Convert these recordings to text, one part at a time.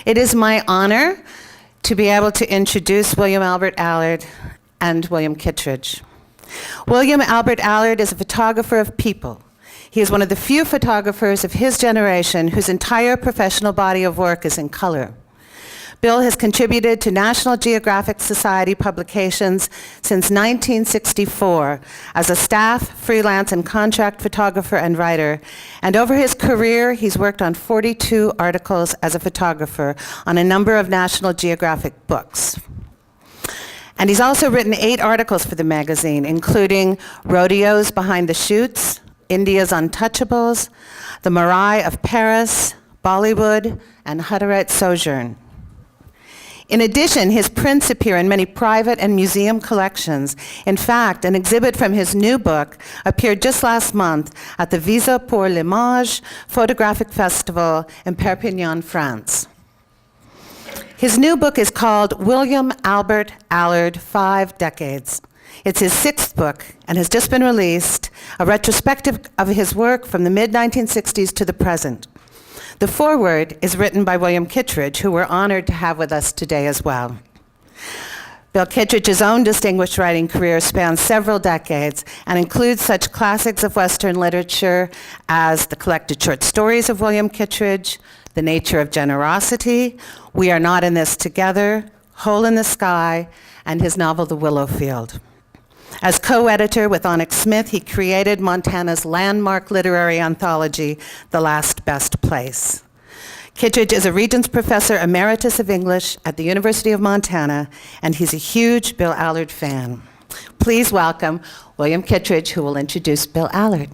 It is my honor to be able to introduce William Albert Allard and William Kittredge. William Albert Allard is a photographer of people. He is one of the few photographers of his generation whose entire professional body of work is in color. Bill has contributed to National Geographic Society publications since 1964 as a staff, freelance, and contract photographer and writer. And over his career, he's worked on 42 articles as a photographer on a number of National Geographic books. And he's also written 8 articles for the magazine, including Rodeos Behind the Chutes, India's Untouchables, The Marais of Paris, Bollywood, and Hutterite Sojourn. In addition, his prints appear in many private and museum collections. In fact, an exhibit from his new book appeared just last month at the Visa pour l'Image Photographic Festival in Perpignan, France. His new book is called William Albert Allard, 5 Decades. It's his 6th book and has just been released, a retrospective of his work from the mid-1960s to the present. The foreword is written by William Kittredge, who we're honored to have with us today as well. Bill Kittredge's own distinguished writing career spans several decades and includes such classics of Western literature as the collected short stories of William Kittredge, The Nature of Generosity, We Are Not in This Together, Hole in the Sky, and his novel The Willow Field. As co-editor with Onyx Smith, he created Montana's landmark literary anthology, The Last Best Place. Kittredge is a Regents Professor Emeritus of English at the University of Montana, and he's a huge Bill Allard fan. Please welcome William Kittredge, who will introduce Bill Allard.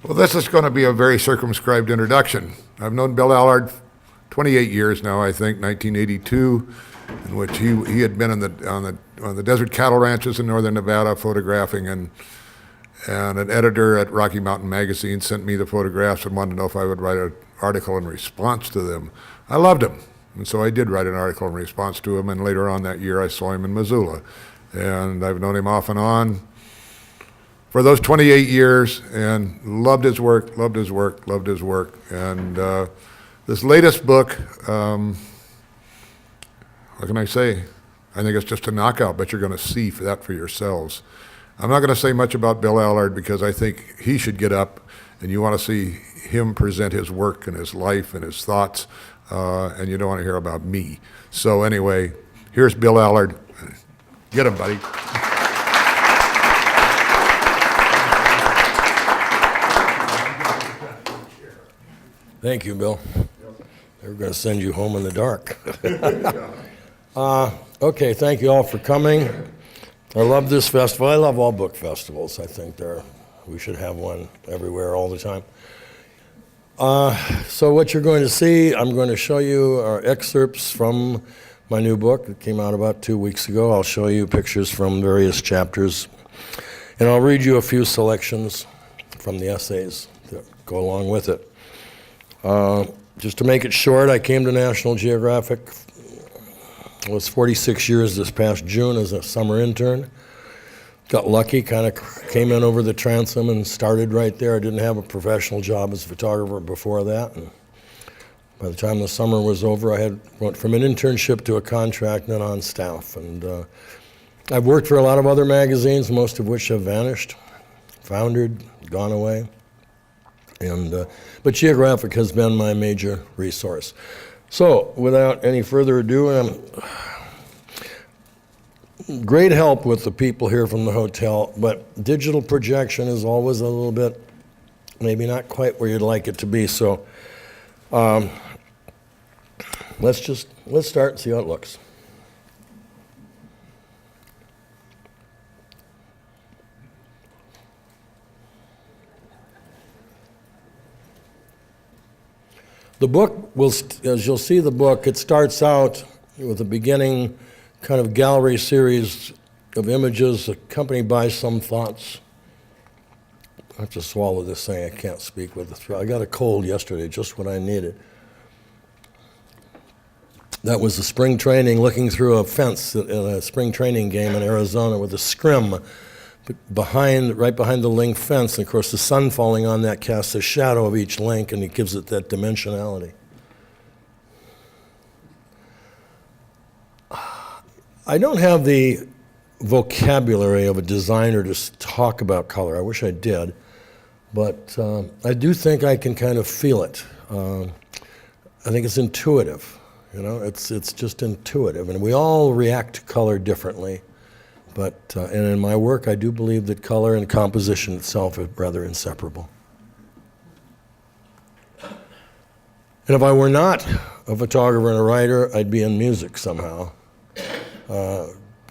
Well, this is going to be a very circumscribed introduction. I've known Bill Allard 28 years now, I think, 1982, in which he had been on the desert cattle ranches in northern Nevada photographing, and an editor at Rocky Mountain Magazine sent me the photographs and wanted to know if I would write an article in response to them. I loved him, and so I did write an article in response to him, and later on that year I saw him in Missoula. And I've known him off and on for those 28 years, and loved his work, loved his work, loved his work. And this latest book, what can I say? I think it's just a knockout, but you're going to see that for yourselves. I'm not going to say much about Bill Allard because I think he should get up, and you want to see him present his work and his life and his thoughts, and you don't want to hear about me. So anyway, here's Bill Allard. Get him, buddy. Thank you, Bill. They were going to send you home in the dark. Okay, thank you all for coming. I love this festival. I love all book festivals. I think we should have one everywhere all the time. So what you're going to see, I'm going to show you excerpts from my new book. It came out about 2 weeks ago. I'll show you pictures from various chapters. And I'll read you a few selections from the essays that go along with it. Just to make it short, I came to National Geographic. I was 46 years this past June as a summer intern. Got lucky, kind of came in over the transom and started right there. I didn't have a professional job as a photographer before that. And by the time the summer was over, I went from an internship to a contract and then on staff. And I've worked for a lot of other magazines, most of which have vanished, foundered, gone away. But Geographic has been my major resource. So, without any further ado, great help with the people here from the hotel, but digital projection is always a little bit, maybe not quite where you'd like it to be. So, let's start and see how it looks. The book as you'll see the book, it starts out with a beginning kind of gallery series of images accompanied by some thoughts. I have to swallow this thing. I can't speak with the throat. I got a cold yesterday, just what I needed. That was the spring training, looking through a fence in a spring training game in Arizona with a scrim right behind the link fence. And of course, the sun falling on that casts a shadow of each link, and it gives it that dimensionality. I don't have the vocabulary of a designer to talk about color. I wish I did, but I do think I can kind of feel it. I think it's intuitive. You know, it's just intuitive, and we all react to color differently. But and in my work, I do believe that color and composition itself are rather inseparable. And if I were not a photographer and a writer, I'd be in music somehow.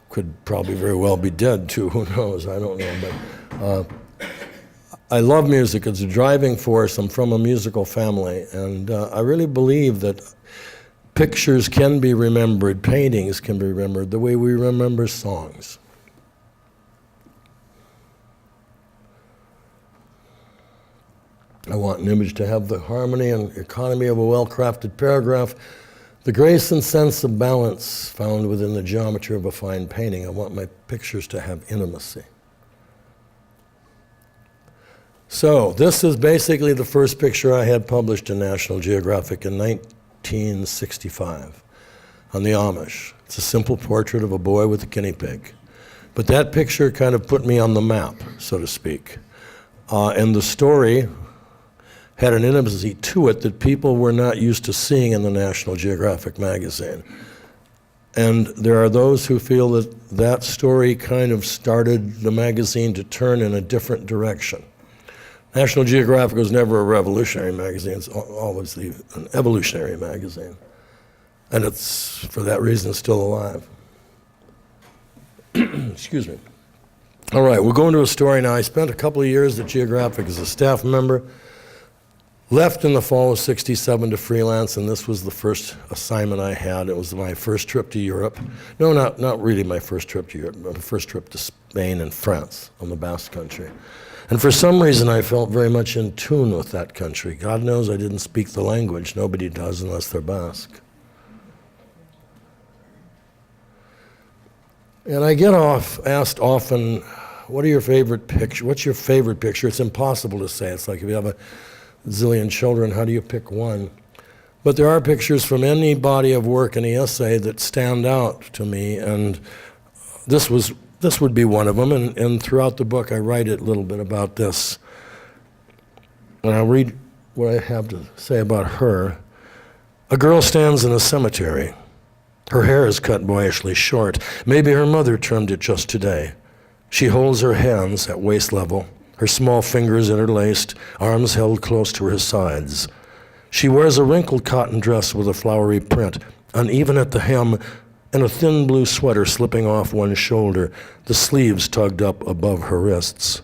Could probably very well be dead too. Who knows? I don't know. But I love music. It's a driving force. I'm from a musical family, and I really believe that pictures can be remembered, paintings can be remembered the way we remember songs. I want an image to have the harmony and economy of a well-crafted paragraph, the grace and sense of balance found within the geometry of a fine painting. I want my pictures to have intimacy. So this is basically the first picture I had published in National Geographic in 1965 on the Amish. It's a simple portrait of a boy with a guinea pig. But that picture kind of put me on the map, so to speak. And the story had an intimacy to it that people were not used to seeing in the National Geographic magazine. And there are those who feel that that story kind of started the magazine to turn in a different direction. National Geographic was never a revolutionary magazine. It's always an evolutionary magazine. And it's, for that reason, still alive. Excuse me. All right, we'll go into a story now. I spent a couple of years at Geographic as a staff member, left in the fall of '67 to freelance, and this was the first assignment I had. It was my first trip to Europe. No, not really my first trip to Europe, but my first trip to Spain and France on the Basque Country. And for some reason, I felt very much in tune with that country. God knows I didn't speak the language. Nobody does unless they're Basque. And I get asked often, what are your favorite picture? What's your favorite picture? It's impossible to say. It's like if you have a zillion children, how do you pick one? But there are pictures from any body of work, any essay, that stand out to me, and this would be one of them, and throughout the book I write a little bit about this. And I'll read what I have to say about her. A girl stands in a cemetery. Her hair is cut boyishly short. Maybe her mother trimmed it just today. She holds her hands at waist level, her small fingers interlaced, arms held close to her sides. She wears a wrinkled cotton dress with a flowery print, uneven at the hem, and a thin blue sweater slipping off one shoulder, the sleeves tugged up above her wrists.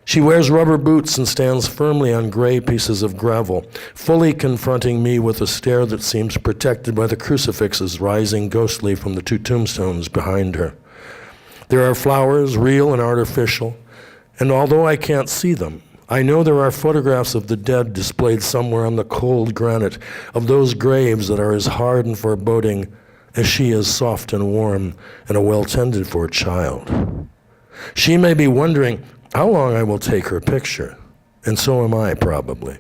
She wears rubber boots and stands firmly on gray pieces of gravel, fully confronting me with a stare that seems protected by the crucifixes rising ghostly from the two tombstones behind her. There are flowers, real and artificial, and although I can't see them, I know there are photographs of the dead displayed somewhere on the cold granite, of those graves that are as hard and foreboding as she is soft and warm and a well-tended-for child. She may be wondering how long I will take her picture, and so am I, probably.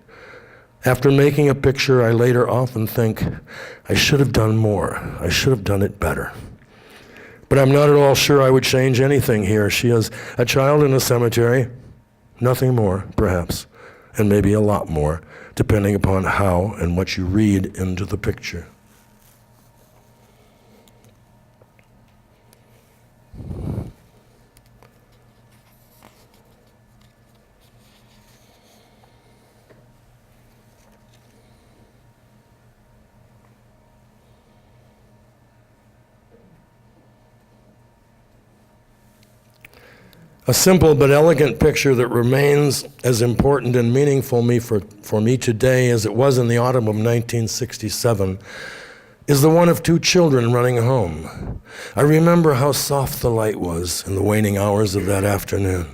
After making a picture, I later often think, I should have done more. I should have done it better. But I'm not at all sure I would change anything here. She is a child in a cemetery, nothing more, perhaps, and maybe a lot more, depending upon how and what you read into the picture. A simple but elegant picture that remains as important and meaningful for me today as it was in the autumn of 1967 is the one of two children running home. I remember how soft the light was in the waning hours of that afternoon.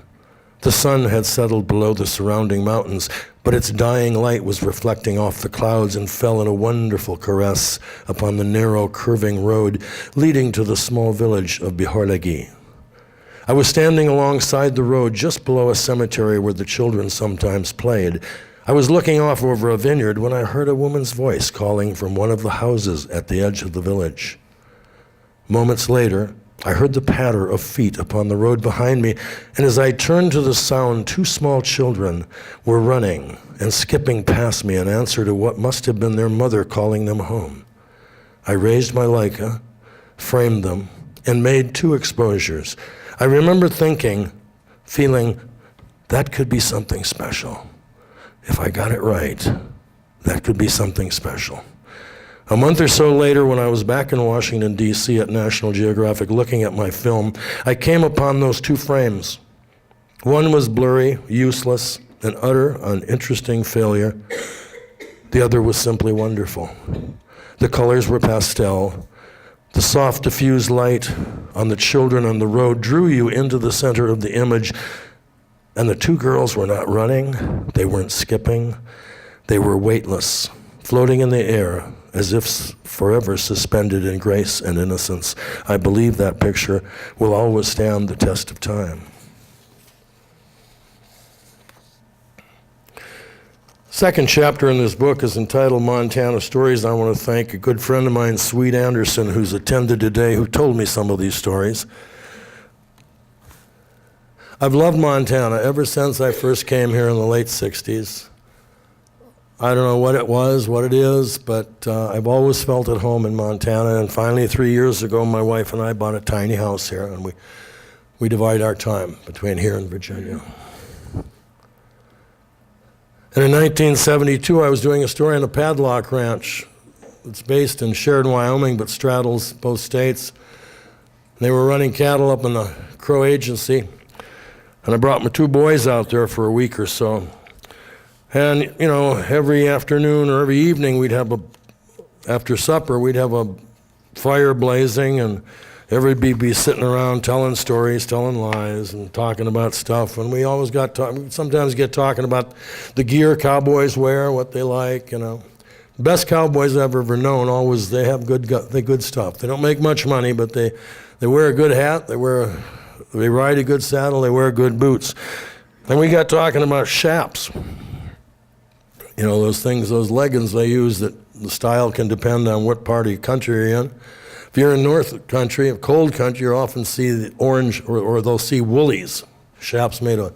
The sun had settled below the surrounding mountains, but its dying light was reflecting off the clouds and fell in a wonderful caress upon the narrow, curving road leading to the small village of Bihorlegi. I was standing alongside the road just below a cemetery where the children sometimes played. I was looking off over a vineyard when I heard a woman's voice calling from one of the houses at the edge of the village. Moments later, I heard the patter of feet upon the road behind me, and as I turned to the sound, two small children were running and skipping past me in answer to what must have been their mother calling them home. I raised my Leica, framed them, and made two exposures. I remember feeling, that could be something special. If I got it right, that could be something special. A month or so later, when I was back in Washington, D.C. at National Geographic looking at my film, I came upon those two frames. One was blurry, useless, an utter, uninteresting failure. The other was simply wonderful. The colors were pastel. The soft, diffused light on the children on the road drew you into the center of the image, and the two girls were not running, they weren't skipping, they were weightless, floating in the air, as if forever suspended in grace and innocence. I believe that picture will always stand the test of time. Second chapter in this book is entitled Montana Stories. I want to thank a good friend of mine, Sweet Anderson, who's attended today, who told me some of these stories. I've loved Montana ever since I first came here in the late 60s. I don't know what it was, what it is, but I've always felt at home in Montana. And finally, 3 years ago, my wife and I bought a tiny house here, and we divide our time between here and Virginia. And in 1972, I was doing a story on a padlock ranch. It's based in Sheridan, Wyoming, but straddles both states. They were running cattle up in the Crow Agency, and I brought my two boys out there for a week or so. And, you know, every afternoon or every evening, after supper, we'd have a fire blazing, and everybody be sitting around telling stories, telling lies, and talking about stuff. And we always sometimes get talking about the gear cowboys wear, what they like, you know. The best cowboys I've ever known, they have good stuff. They don't make much money, but they wear a good hat, they ride a good saddle, they wear good boots. And we got talking about chaps. You know, those leggings they use that the style can depend on what part of the country you're in. If you're in north country, cold country, you'll often see the orange, or they'll see woolies. Chaps made of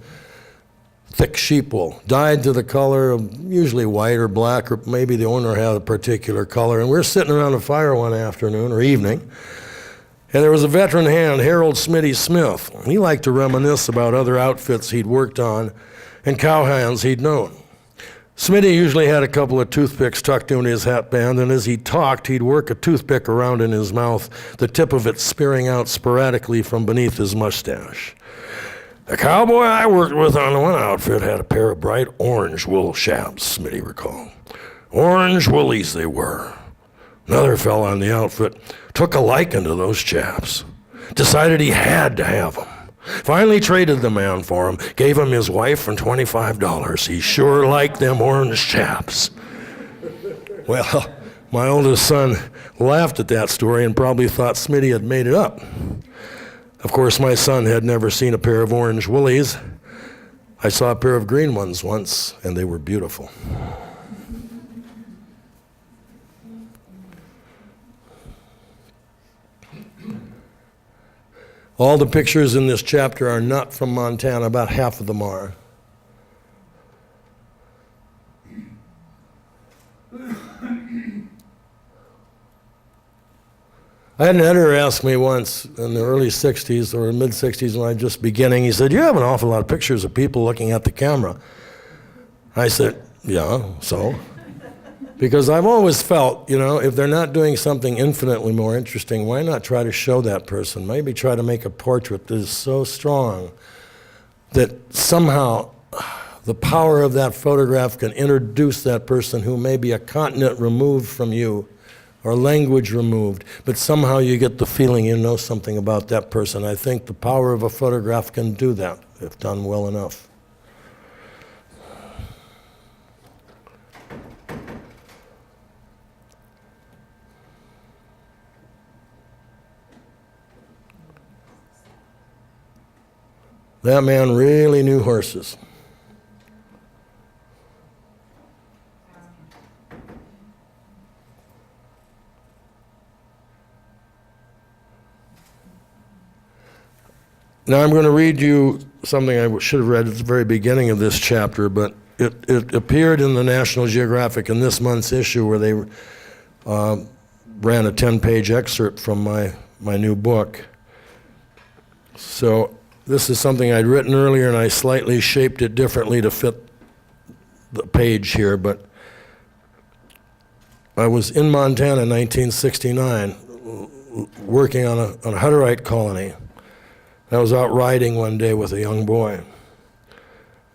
thick sheep wool, dyed to the color of usually white or black, or maybe the owner had a particular color. And we're sitting around a fire one afternoon or evening, and there was a veteran hand, Harold Smitty Smith. He liked to reminisce about other outfits he'd worked on and cowhands he'd known. Smitty usually had a couple of toothpicks tucked into his hat band, and as he talked, he'd work a toothpick around in his mouth, the tip of it spearing out sporadically from beneath his mustache. The cowboy I worked with on one outfit had a pair of bright orange wool chaps, Smitty recalled. Orange woolies they were. Another fella on the outfit took a liking to those chaps, decided he had to have them. Finally traded the man for him, gave him his wife and $25. He sure liked them orange chaps. Well, my oldest son laughed at that story and probably thought Smitty had made it up. Of course, my son had never seen a pair of orange woolies. I saw a pair of green ones once, and they were beautiful. All the pictures in this chapter are not from Montana, about half of them are. I had an editor ask me once in the early 60s or mid-60s when I was just beginning, he said, "You have an awful lot of pictures of people looking at the camera." I said, "Yeah, so?" Because I've always felt, you know, if they're not doing something infinitely more interesting, why not try to show that person? Maybe try to make a portrait that is so strong that somehow the power of that photograph can introduce that person who may be a continent removed from you or language removed, but somehow you get the feeling you know something about that person. I think the power of a photograph can do that if done well enough. That man really knew horses. Now I'm going to read you something I should have read at the very beginning of this chapter, but it appeared in the National Geographic in this month's issue where they ran a 10-page excerpt from my new book. So this is something I'd written earlier, and I slightly shaped it differently to fit the page here, but I was in Montana in 1969 working on a Hutterite colony. I was out riding one day with a young boy.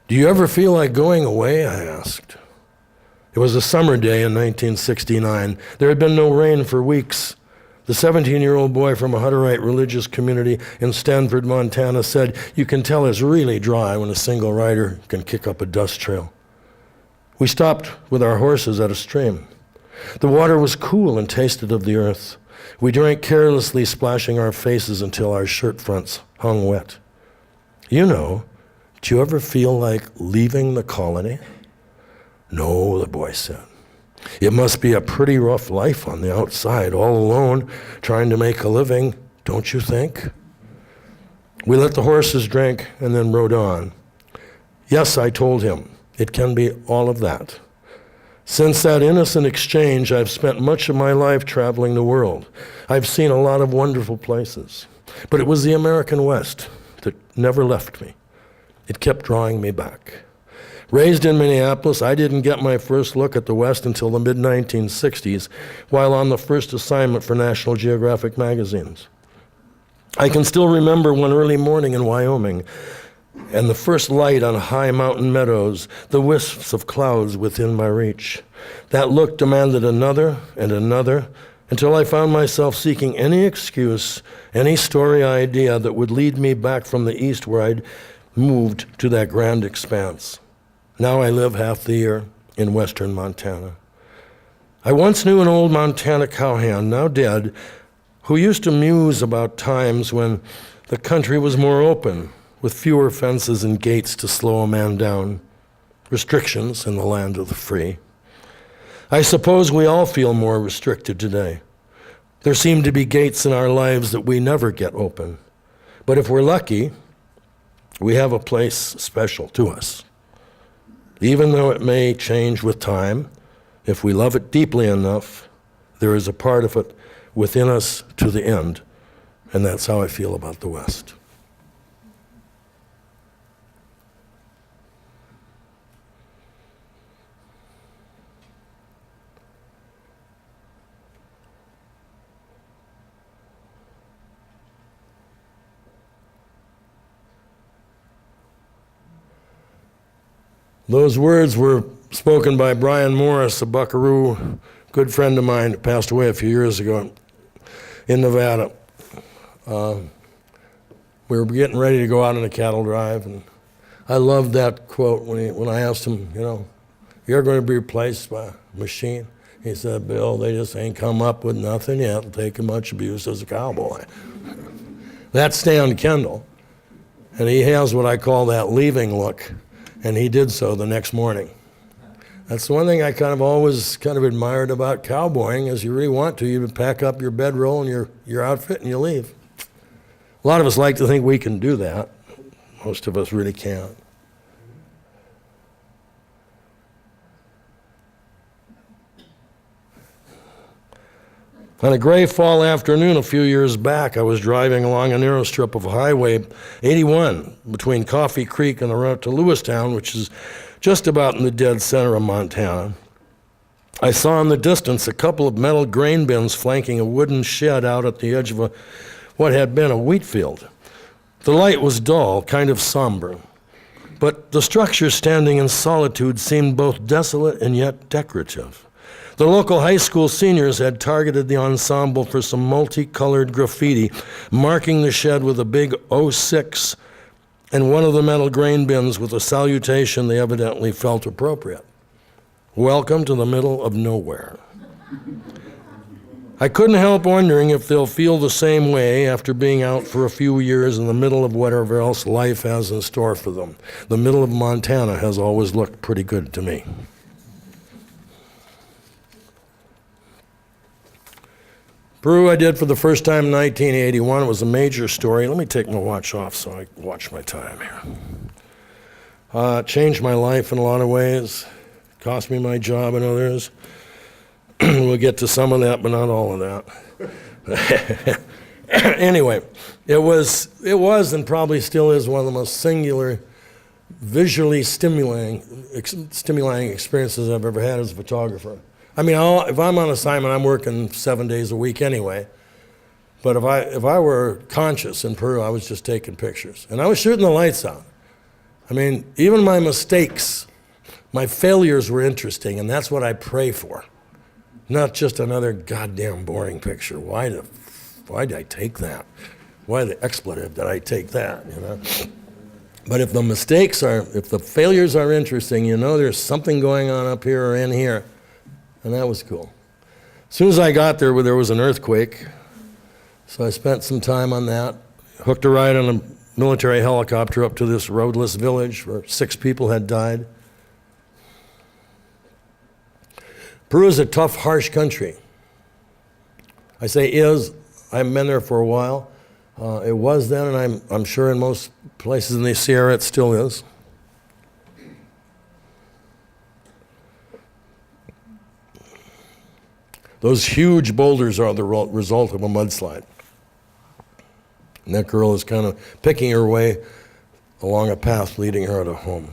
"Do you ever feel like going away?" I asked. It was a summer day in 1969. There had been no rain for weeks. The 17-year-old boy from a Hutterite religious community in Stanford, Montana said, "You can tell it's really dry when a single rider can kick up a dust trail." We stopped with our horses at a stream. The water was cool and tasted of the earth. We drank carelessly, splashing our faces until our shirt fronts hung wet. "You know, do you ever feel like leaving the colony?" "No," the boy said. "It must be a pretty rough life on the outside, all alone, trying to make a living, don't you think?" We let the horses drink and then rode on. "Yes," I told him, "it can be all of that. Since that innocent exchange, I've spent much of my life traveling the world. I've seen a lot of wonderful places. But it was the American West that never left me. It kept drawing me back. Raised in Minneapolis, I didn't get my first look at the West until the mid-1960s, while on the first assignment for National Geographic magazines. I can still remember one early morning in Wyoming, and the first light on high mountain meadows, the wisps of clouds within my reach. That look demanded another and another, until I found myself seeking any excuse, any story idea that would lead me back from the east where I'd moved to that grand expanse. Now I live half the year in western Montana. I once knew an old Montana cowhand, now dead, who used to muse about times when the country was more open, with fewer fences and gates to slow a man down, restrictions in the land of the free. I suppose we all feel more restricted today. There seem to be gates in our lives that we never get open. But if we're lucky, we have a place special to us. Even though it may change with time, if we love it deeply enough, there is a part of it within us to the end. And that's how I feel about the West. Those words were spoken by Brian Morris, a buckaroo, good friend of mine, who passed away a few years ago in Nevada. We were getting ready to go out on a cattle drive, and I loved that quote when I asked him, "You're going to be replaced by a machine?" He said, "Bill, they just ain't come up with nothing yet, taking much abuse as a cowboy." That's Stan Kendall, and he has what I call that leaving look. And he did so the next morning. That's the one thing I always admired about cowboying, is you really want to, you pack up your bedroll and your outfit and you leave. A lot of us like to think we can do that. Most of us really can't. On a gray fall afternoon a few years back, I was driving along a narrow strip of Highway 81 between Coffee Creek and the route to Lewistown, which is just about in the dead center of Montana. I saw in the distance a couple of metal grain bins flanking a wooden shed out at the edge of what had been a wheat field. The light was dull, kind of somber. but the structure standing in solitude seemed both desolate and yet decorative. The local high school seniors had targeted the ensemble for some multicolored graffiti, marking the shed with a big 06 and one of the metal grain bins with a salutation they evidently felt appropriate. Welcome to the middle of nowhere. I couldn't help wondering if they'll feel the same way after being out for a few years in the middle of whatever else life has in store for them. The middle of Montana has always looked pretty good to me. Peru I did for the first time in 1981. It was a major story. Let me take my watch off so I watch my time here. Changed my life in a lot of ways. Cost me my job and others. We'll get to some of that, but not all of that. Anyway, it was and probably still is one of the most singular, visually stimulating experiences I've ever had as a photographer. I mean, if I'm on assignment, I'm working 7 days a week anyway. But if I were conscious in Peru, I was just taking pictures. And I was shooting the lights out. I mean, even my mistakes, my failures were interesting, and that's what I pray for. Not just another goddamn boring picture. Why did I take that? Why the expletive did I take that, you know? But if the failures are interesting, you know there's something going on up here or in here. And that was cool. As soon as I got there was an earthquake. So I spent some time on that. Hooked a ride on a military helicopter up to this roadless village where 6 people had died. Peru is a tough, harsh country. I say is. I haven't been there for a while. It was then, and I'm sure in most places in the Sierra it still is. Those huge boulders are the result of a mudslide. And that girl is kind of picking her way along a path leading her to home.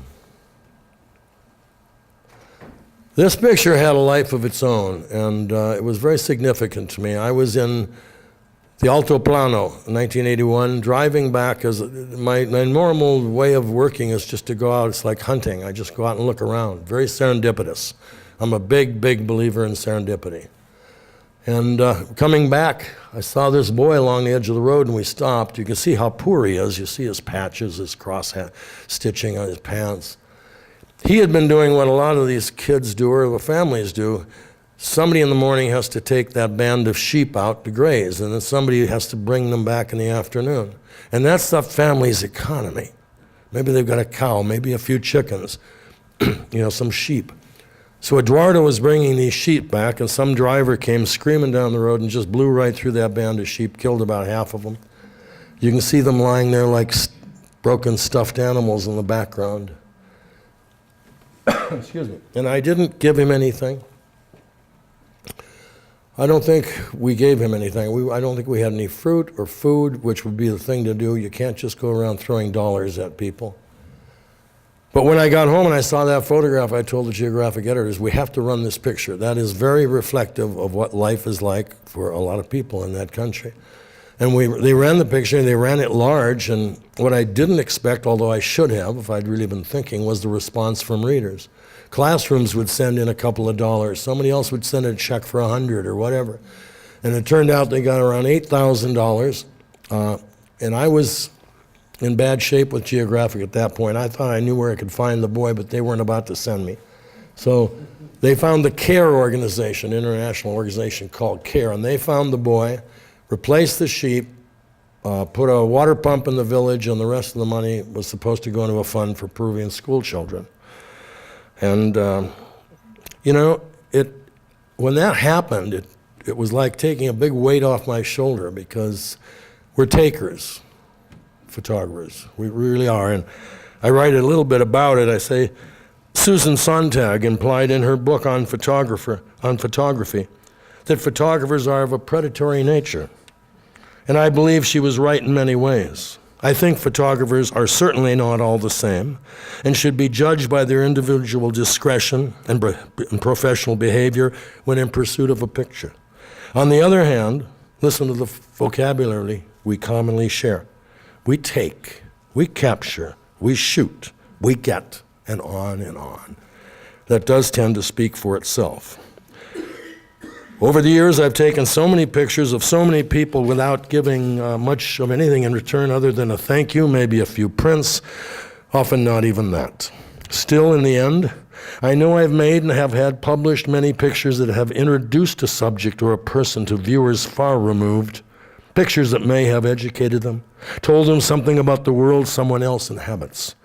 This picture had a life of its own, and it was very significant to me. I was in the Alto Plano in 1981, driving back, as my normal way of working is just to go out. It's like hunting. I just go out and look around. Very serendipitous. I'm a big, big believer in serendipity. And coming back, I saw this boy along the edge of the road, and we stopped. You can see how poor he is. You see his patches, his stitching on his pants. He had been doing what a lot of these kids do, or the families do. Somebody in the morning has to take that band of sheep out to graze, and then somebody has to bring them back in the afternoon. And that's the family's economy. Maybe they've got a cow, maybe a few chickens, some sheep. So Eduardo was bringing these sheep back, and some driver came screaming down the road and just blew right through that band of sheep, killed about half of them. You can see them lying there like broken stuffed animals in the background. Excuse me. And I didn't give him anything. I don't think we gave him anything. I don't think we had any fruit or food, which would be the thing to do. You can't just go around throwing dollars at people. But when I got home and I saw that photograph, I told the geographic editors, we have to run this picture. That is very reflective of what life is like for a lot of people in that country. And they ran the picture, and they ran it large, and what I didn't expect, although I should have, if I'd really been thinking, was the response from readers. Classrooms would send in a couple of dollars. Somebody else would send a check for $100 or whatever. And it turned out they got around $8,000, and I was in bad shape with Geographic at that point. I thought I knew where I could find the boy, but they weren't about to send me. So they found the CARE organization, international organization called CARE, and they found the boy, replaced the sheep, put a water pump in the village, and the rest of the money was supposed to go into a fund for Peruvian school children. And, when that happened, it was like taking a big weight off my shoulder, because we're takers, photographers. We really are. And I write a little bit about it. I say, Susan Sontag implied in her book on photography that photographers are of a predatory nature. And I believe she was right in many ways. I think photographers are certainly not all the same and should be judged by their individual discretion and professional behavior when in pursuit of a picture. On the other hand, listen to the vocabulary we commonly share. We take, we capture, we shoot, we get, and on and on. That does tend to speak for itself. Over the years, I've taken so many pictures of so many people without giving much of anything in return other than a thank you, maybe a few prints, often not even that. Still, in the end, I know I've made and have had published many pictures that have introduced a subject or a person to viewers far removed, pictures that may have educated them, told them something about the world someone else inhabits.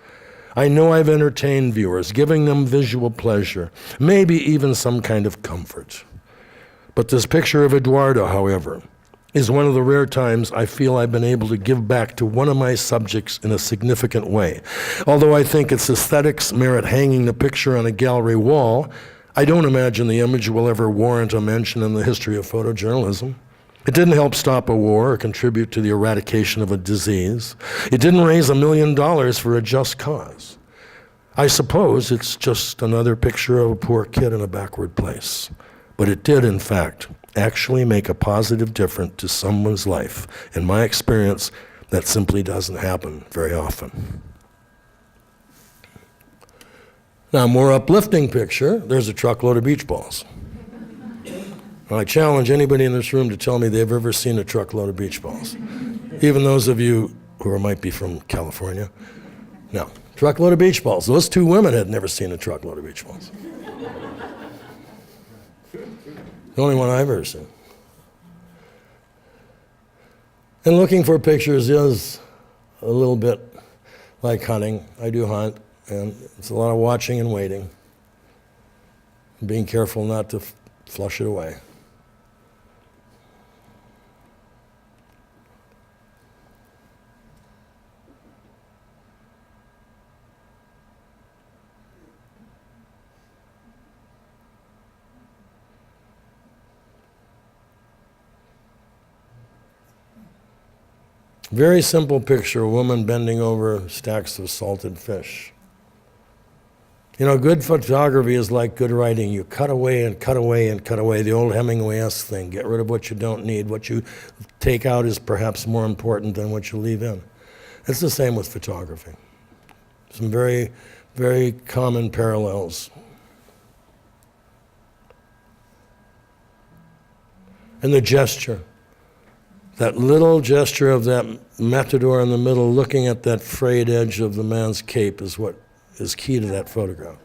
I know I've entertained viewers, giving them visual pleasure, maybe even some kind of comfort. But this picture of Eduardo, however, is one of the rare times I feel I've been able to give back to one of my subjects in a significant way. Although I think its aesthetics merit hanging the picture on a gallery wall, I don't imagine the image will ever warrant a mention in the history of photojournalism. It didn't help stop a war or contribute to the eradication of a disease. It didn't raise $1 million for a just cause. I suppose it's just another picture of a poor kid in a backward place. But it did, in fact, actually make a positive difference to someone's life. In my experience, that simply doesn't happen very often. Now, a more uplifting picture, there's a truckload of beach balls. I challenge anybody in this room to tell me they've ever seen a truckload of beach balls. Even those of you who might be from California. No, truckload of beach balls. Those two women had never seen a truckload of beach balls. The only one I've ever seen. And looking for pictures is a little bit like hunting. I do hunt, and it's a lot of watching and waiting, and being careful not to flush it away. Very simple picture, a woman bending over stacks of salted fish. You know, good photography is like good writing. You cut away and cut away and cut away, the old Hemingway-esque thing. Get rid of what you don't need. What you take out is perhaps more important than what you leave in. It's the same with photography. Some very, very common parallels. And the gesture. That little gesture of that matador in the middle looking at that frayed edge of the man's cape is what is key to that photograph.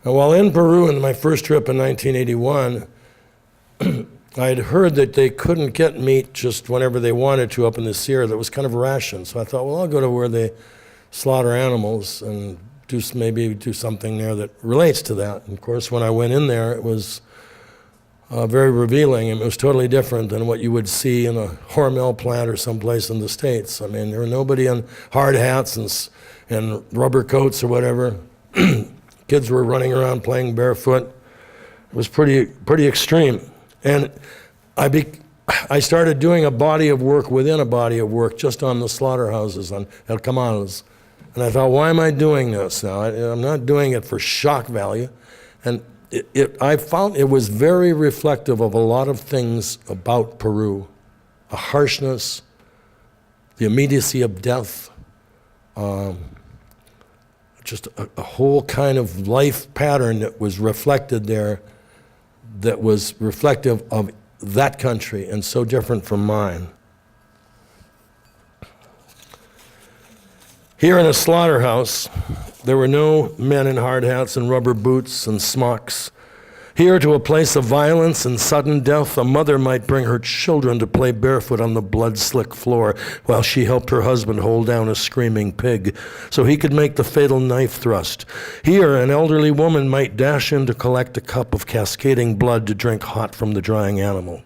Now, while in Peru in my first trip in 1981, I had heard that they couldn't get meat just whenever they wanted to up in the Sierra. That was kind of rationed. So I thought, well, I'll go to where they slaughter animals and maybe do something there that relates to that. And of course, when I went in there, it was very revealing, and it was totally different than what you would see in a Hormel plant or someplace in the States. I mean, there were nobody in hard hats and rubber coats or whatever. Kids were running around playing barefoot. It was pretty extreme. And I started doing a body of work within a body of work just on the slaughterhouses on El Camalas. And I thought, why am I doing this now? I'm not doing it for shock value. And I found it was very reflective of a lot of things about Peru. A harshness, the immediacy of death, just a whole kind of life pattern that was reflected there, that was reflective of that country and so different from mine. Here in a slaughterhouse, there were no men in hard hats and rubber boots and smocks. Here, to a place of violence and sudden death, a mother might bring her children to play barefoot on the blood-slick floor while she helped her husband hold down a screaming pig so he could make the fatal knife thrust. Here, an elderly woman might dash in to collect a cup of cascading blood to drink hot from the drying animal.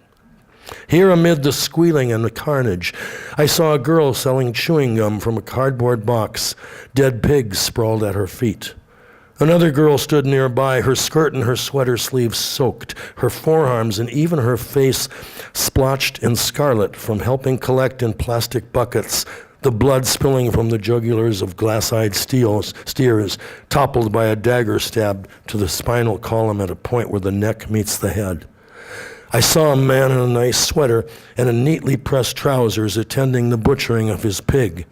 Here, amid the squealing and the carnage, I saw a girl selling chewing gum from a cardboard box. Dead pigs sprawled at her feet. Another girl stood nearby, her skirt and her sweater sleeves soaked, her forearms and even her face splotched in scarlet from helping collect in plastic buckets the blood spilling from the jugulars of glass-eyed steers, toppled by a dagger stab to the spinal column at a point where the neck meets the head. I saw a man in a nice sweater and a neatly pressed trousers attending the butchering of his pig.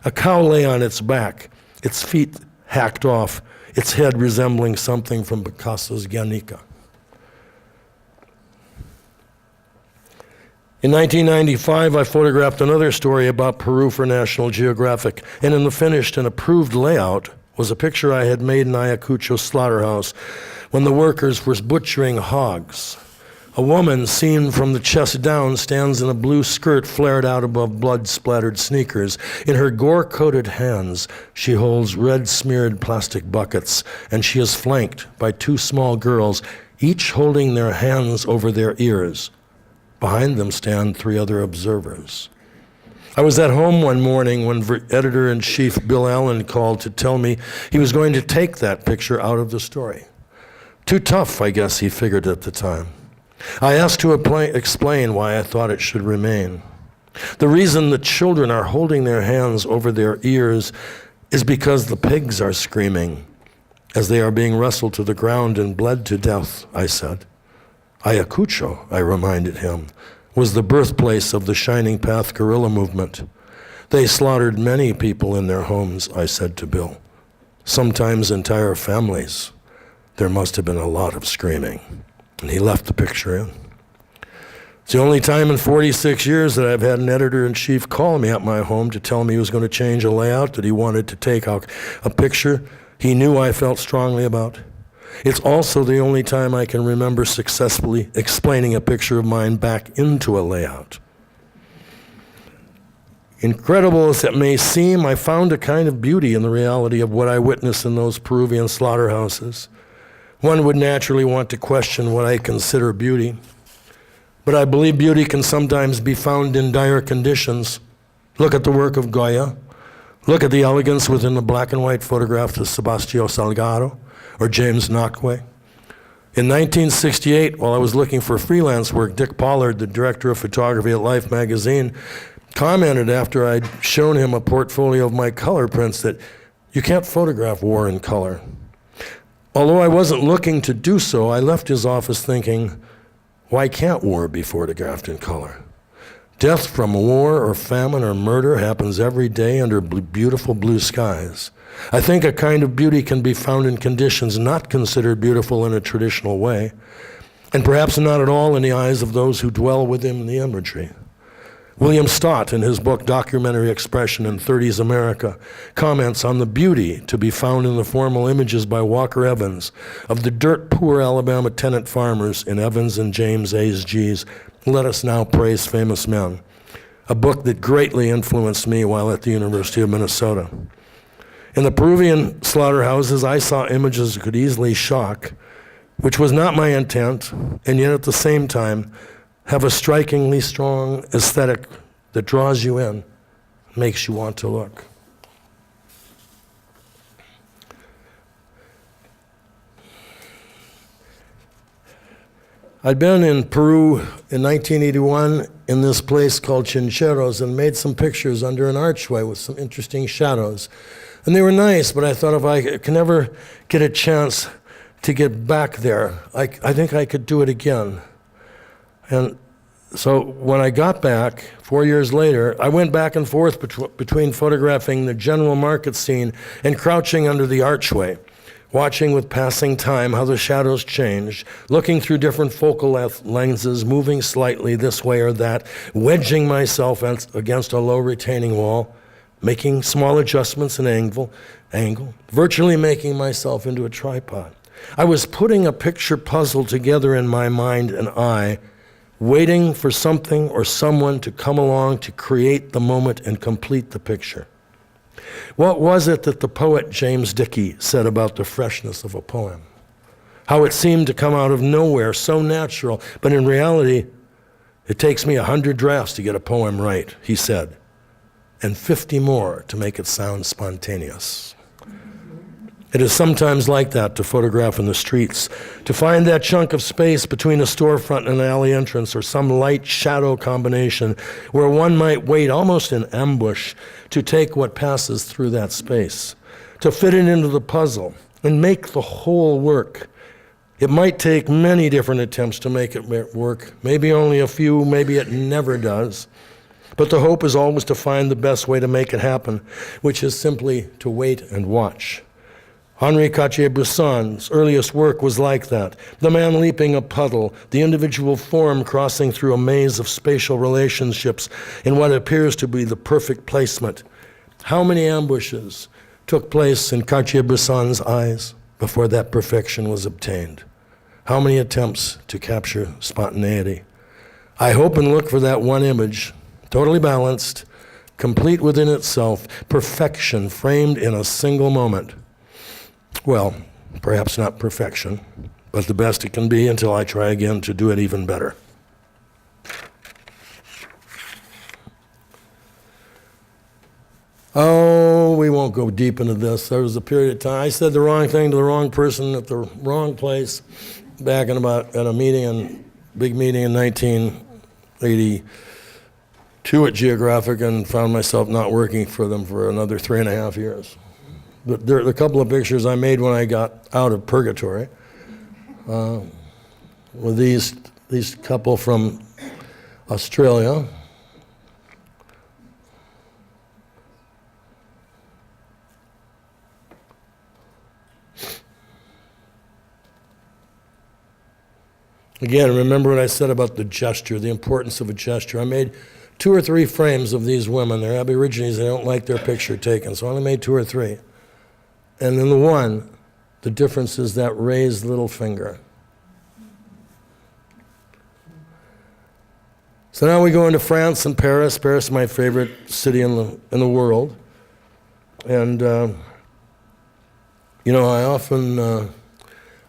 A cow lay on its back, its feet hacked off, its head resembling something from Picasso's Guernica. In 1995, I photographed another story about Peru for National Geographic, and in the finished and approved layout was a picture I had made in Ayacucho slaughterhouse when the workers were butchering hogs. A woman, seen from the chest down, stands in a blue skirt flared out above blood-splattered sneakers. In her gore-coated hands, she holds red-smeared plastic buckets, and she is flanked by two small girls, each holding their hands over their ears. Behind them stand three other observers. I was at home one morning when editor-in-chief Bill Allen called to tell me he was going to take that picture out of the story. Too tough, I guess he figured at the time. I asked to explain why I thought it should remain. The reason the children are holding their hands over their ears is because the pigs are screaming as they are being wrestled to the ground and bled to death, I said. Ayacucho, I reminded him, was the birthplace of the Shining Path guerrilla movement. They slaughtered many people in their homes, I said to Bill. Sometimes entire families. There must have been a lot of screaming. And he left the picture in. It's the only time in 46 years that I've had an editor-in-chief call me at my home to tell me he was going to change a layout, that he wanted to take out a picture he knew I felt strongly about. It's also the only time I can remember successfully explaining a picture of mine back into a layout. Incredible as it may seem, I found a kind of beauty in the reality of what I witnessed in those Peruvian slaughterhouses. One would naturally want to question what I consider beauty, but I believe beauty can sometimes be found in dire conditions. Look at the work of Goya. Look at the elegance within the black and white photographs of Sebastião Salgado or James Nockway. In 1968, while I was looking for freelance work, Dick Pollard, the director of photography at Life magazine, commented after I'd shown him a portfolio of my color prints that you can't photograph war in color. Although I wasn't looking to do so, I left his office thinking, why can't war be photographed in color? Death from war or famine or murder happens every day under beautiful blue skies. I think a kind of beauty can be found in conditions not considered beautiful in a traditional way, and perhaps not at all in the eyes of those who dwell within the imagery. William Stott, in his book Documentary Expression in 30s America, comments on the beauty to be found in the formal images by Walker Evans of the dirt-poor Alabama tenant farmers in Evans and James A's G's Let Us Now Praise Famous Men, a book that greatly influenced me while at the University of Minnesota. In the Peruvian slaughterhouses, I saw images that could easily shock, which was not my intent, and yet at the same time, have a strikingly strong aesthetic that draws you in, makes you want to look. I'd been in Peru in 1981 in this place called Chincheros and made some pictures under an archway with some interesting shadows. And they were nice, but I thought if I can ever get a chance to get back there, I think I could do it again. And so when I got back, 4 years later, I went back and forth between photographing the general market scene and crouching under the archway, watching with passing time how the shadows changed, looking through different focal lenses, moving slightly this way or that, wedging myself against a low retaining wall, making small adjustments in angle, virtually making myself into a tripod. I was putting a picture puzzle together in my mind and eye, waiting for something or someone to come along to create the moment and complete the picture. What was it that the poet James Dickey said about the freshness of a poem? How it seemed to come out of nowhere, so natural, but in reality, it takes me 100 drafts to get a poem right, he said, and 50 more to make it sound spontaneous. It is sometimes like that to photograph in the streets, to find that chunk of space between a storefront and an alley entrance or some light-shadow combination where one might wait almost in ambush to take what passes through that space, to fit it into the puzzle and make the whole work. It might take many different attempts to make it work. Maybe only a few, maybe it never does. But the hope is always to find the best way to make it happen, which is simply to wait and watch. Henri Cartier-Bresson's earliest work was like that. The man leaping a puddle, the individual form crossing through a maze of spatial relationships in what appears to be the perfect placement. How many ambushes took place in Cartier-Bresson's eyes before that perfection was obtained? How many attempts to capture spontaneity? I hope and look for that one image, totally balanced, complete within itself, perfection framed in a single moment. Well, perhaps not perfection, but the best it can be until I try again to do it even better. Oh, we won't go deep into this. There was a period of time I said the wrong thing to the wrong person at the wrong place back at a meeting, big meeting in 1982 at Geographic, and found myself not working for them for another 3.5 years. But there are a couple of pictures I made when I got out of purgatory with these couple from Australia. Again, remember what I said about the gesture, the importance of a gesture. I made 2 or 3 frames of these women. They're Aborigines. They don't like their picture taken, so I only made 2 or 3. And in the one, the difference is that raised little finger. So now we go into France and Paris. Paris is my favorite city in the world. And, I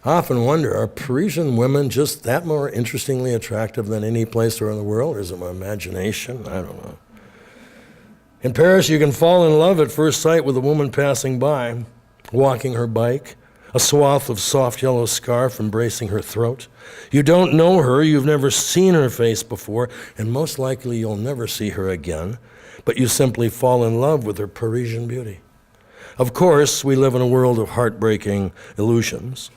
often wonder, are Parisian women just that more interestingly attractive than any place around the world? Or is it my imagination? I don't know. In Paris, you can fall in love at first sight with a woman passing by, walking her bike, a swath of soft yellow scarf embracing her throat. You don't know her, you've never seen her face before, and most likely you'll never see her again, but you simply fall in love with her Parisian beauty. Of course, we live in a world of heartbreaking illusions,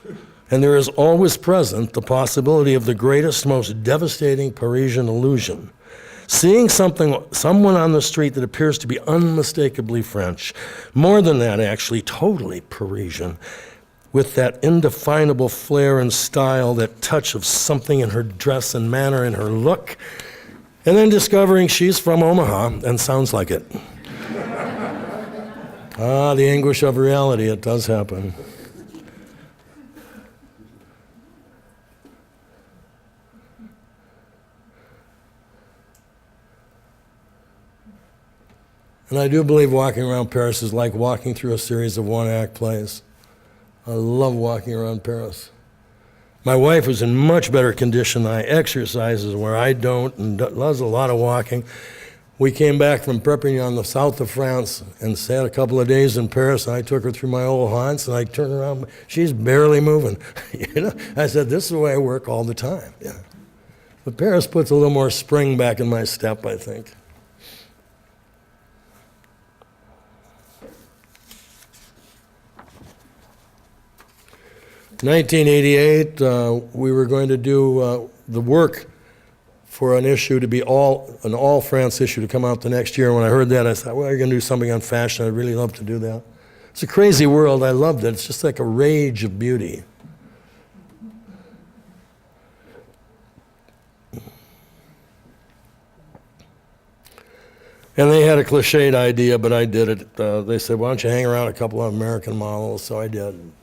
and there is always present the possibility of the greatest, most devastating Parisian illusion. Seeing someone on the street that appears to be unmistakably French, more than that actually, totally Parisian, with that indefinable flair and style, that touch of something in her dress and manner and her look, and then discovering she's from Omaha and sounds like it. The anguish of reality, it does happen. And I do believe walking around Paris is like walking through a series of one-act plays. I love walking around Paris. My wife, who's in much better condition than I, exercises where I don't and does a lot of walking. We came back from Perpignan, the south of France, and had a couple of days in Paris, and I took her through my old haunts, and I turned around, she's barely moving. I said, this is the way I work all the time. Yeah. But Paris puts a little more spring back in my step, I think. 1988, we were going to do the work for an issue to be an all France issue to come out the next year. And when I heard that, I thought, well, you're going to do something on fashion. I'd really love to do that. It's a crazy world. I loved it. It's just like a rage of beauty. And they had a cliched idea, but I did it. They said, why don't you hang around a couple of American models? So I did.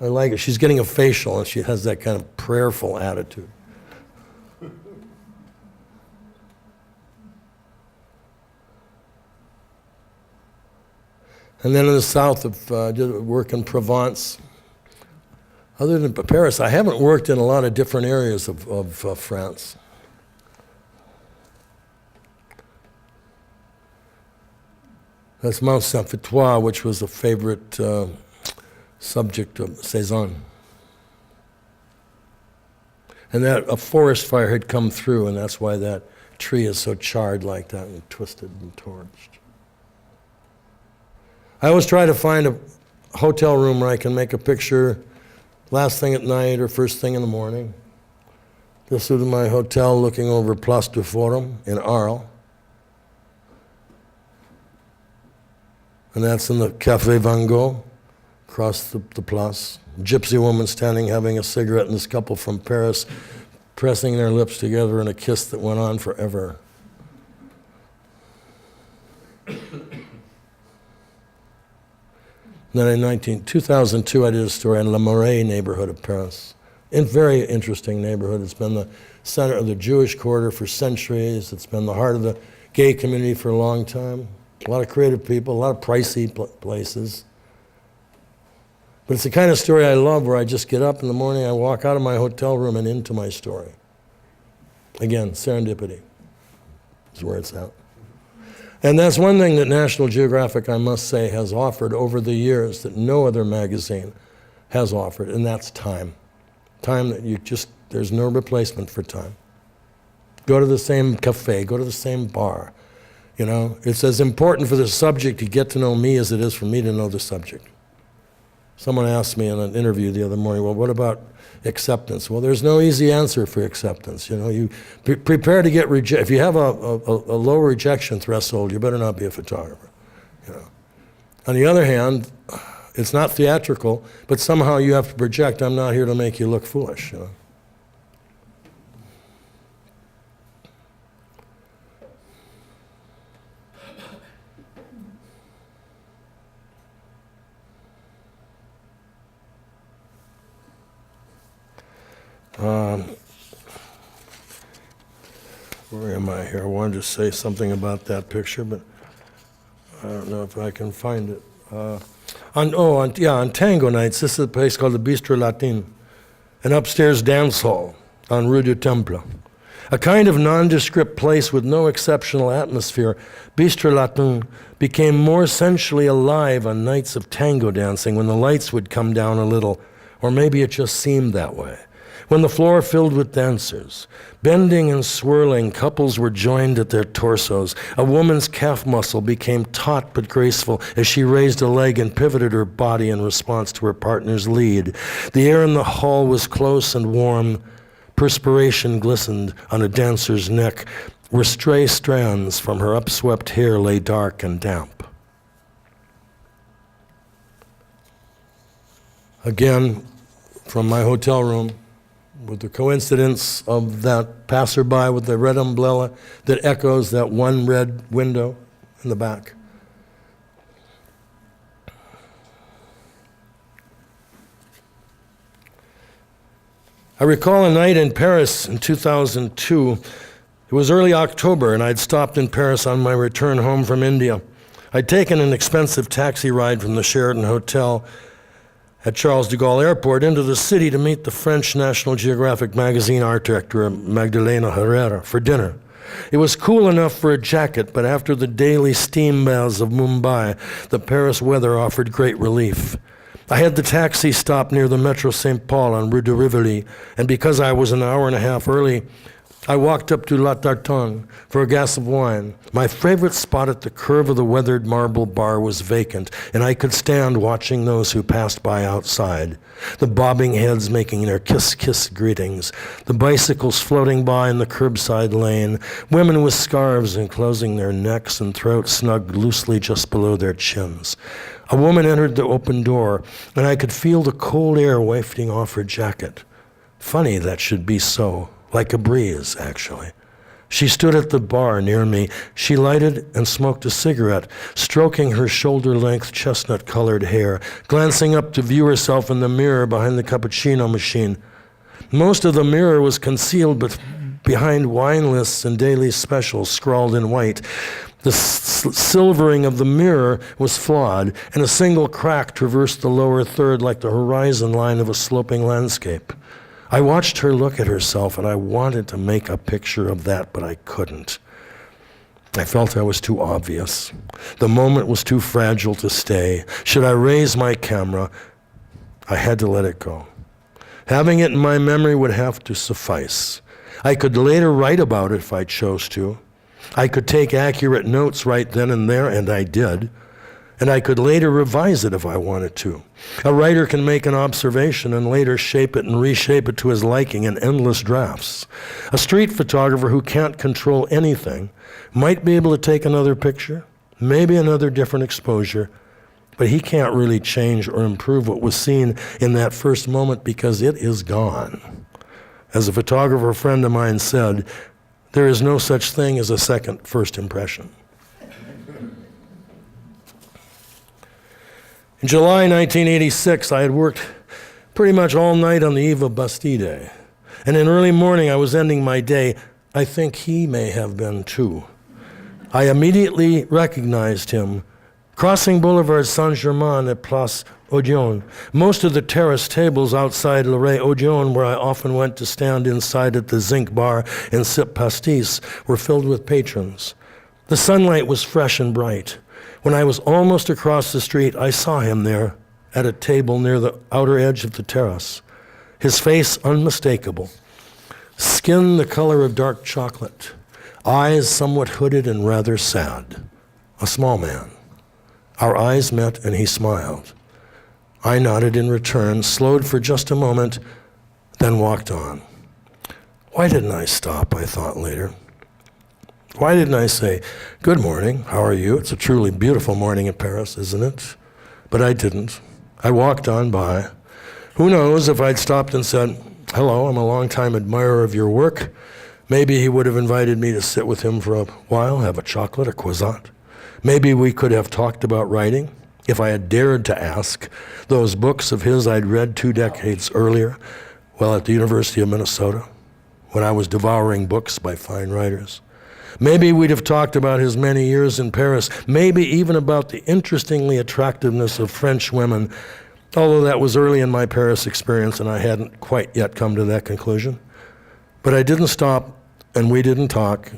I like it. She's getting a facial, and she has that kind of prayerful attitude. And then in the south, did work in Provence. Other than Paris, I haven't worked in a lot of different areas of France. That's Mount Saint-Victoire, which was a favorite subject of Cézanne. And that a forest fire had come through, and that's why that tree is so charred like that and twisted and torched. I always try to find a hotel room where I can make a picture last thing at night or first thing in the morning. This was my hotel looking over Place du Forum in Arles. And that's in the Café Van Gogh, across the place. Gypsy woman standing having a cigarette, and this couple from Paris pressing their lips together in a kiss that went on forever. Then in 2002, I did a story in La Marais neighborhood of Paris. In very interesting neighborhood. It's been the center of the Jewish quarter for centuries. It's been the heart of the gay community for a long time. A lot of creative people, a lot of pricey places. But it's the kind of story I love, where I just get up in the morning, I walk out of my hotel room and into my story. Again, serendipity is where it's at. And that's one thing that National Geographic, I must say, has offered over the years that no other magazine has offered, and that's time. Time that there's no replacement for time. Go to the same cafe, go to the same bar. You know, it's as important for the subject to get to know me as it is for me to know the subject. Someone asked me in an interview the other morning, well, what about acceptance? Well, there's no easy answer for acceptance. You know, you prepare to get rejected. If you have a low rejection threshold, you better not be a photographer. You know. On the other hand, it's not theatrical, but somehow you have to project, I'm not here to make you look foolish. You know. Where am I here? I wanted to say something about that picture, but I don't know if I can find it. On tango nights, this is a place called the Bistro Latin, an upstairs dance hall on Rue du Temple. A kind of nondescript place with no exceptional atmosphere, Bistro Latin became more essentially alive on nights of tango dancing when the lights would come down a little, or maybe it just seemed that way. When the floor filled with dancers, bending and swirling, couples were joined at their torsos. A woman's calf muscle became taut but graceful as she raised a leg and pivoted her body in response to her partner's lead. The air in the hall was close and warm. Perspiration glistened on a dancer's neck, where stray strands from her upswept hair lay dark and damp. Again, from my hotel room, with the coincidence of that passerby with the red umbrella that echoes that one red window in the back. I recall a night in Paris in 2002. It was early October, and I'd stopped in Paris on my return home from India. I'd taken an expensive taxi ride from the Sheraton Hotel at Charles de Gaulle Airport into the city to meet the French National Geographic magazine art director, Magdalena Herrera, for dinner. It was cool enough for a jacket, but after the daily steam baths of Mumbai, the Paris weather offered great relief. I had the taxi stop near the Metro St. Paul on Rue de Rivoli, and because I was an hour and a half early, I walked up to La Tartane for a glass of wine. My favorite spot at the curve of the weathered marble bar was vacant, and I could stand watching those who passed by outside. The bobbing heads making their kiss-kiss greetings, the bicycles floating by in the curbside lane, women with scarves enclosing their necks and throats snugged loosely just below their chins. A woman entered the open door, and I could feel the cold air wafting off her jacket. Funny that should be so. Like a breeze, actually. She stood at the bar near me. She lighted and smoked a cigarette, stroking her shoulder-length chestnut-colored hair, glancing up to view herself in the mirror behind the cappuccino machine. Most of the mirror was concealed, but behind wine lists and daily specials scrawled in white. The silvering of the mirror was flawed, and a single crack traversed the lower third like the horizon line of a sloping landscape. I watched her look at herself, and I wanted to make a picture of that, but I couldn't. I felt I was too obvious. The moment was too fragile to stay. Should I raise my camera? I had to let it go. Having it in my memory would have to suffice. I could later write about it if I chose to. I could take accurate notes right then and there, and I did. and I could later revise it if I wanted to. A writer can make an observation and later shape it and reshape it to his liking in endless drafts. A street photographer who can't control anything might be able to take another picture, maybe another different exposure, but he can't really change or improve what was seen in that first moment because it is gone. As a photographer friend of mine said, there is no such thing as a second first impression. In July 1986, I had worked pretty much all night on the eve of Bastille Day. And in early morning, I was ending my day. I think he may have been too. I immediately recognized him, crossing Boulevard Saint-Germain at Place Odeon. Most of the terrace tables outside Le Ray Odeon, where I often went to stand inside at the Zinc Bar and sip pastis, were filled with patrons. The sunlight was fresh and bright. When I was almost across the street, I saw him there at a table near the outer edge of the terrace, his face unmistakable, skin the color of dark chocolate, eyes somewhat hooded and rather sad, a small man. Our eyes met and he smiled. I nodded in return, slowed for just a moment, then walked on. Why didn't I stop, I thought later. Why didn't I say, "Good morning, how are you? It's a truly beautiful morning in Paris, isn't it?" But I didn't. I walked on by. Who knows if I'd stopped and said, "Hello, I'm a longtime admirer of your work." Maybe he would have invited me to sit with him for a while, have a chocolate, a croissant. Maybe we could have talked about writing, if I had dared to ask. Those books of his I'd read 2 decades earlier, while at the University of Minnesota, when I was devouring books by fine writers. Maybe we'd have talked about his many years in Paris, maybe even about the interestingly attractiveness of French women, although that was early in my Paris experience and I hadn't quite yet come to that conclusion. But I didn't stop, and we didn't talk.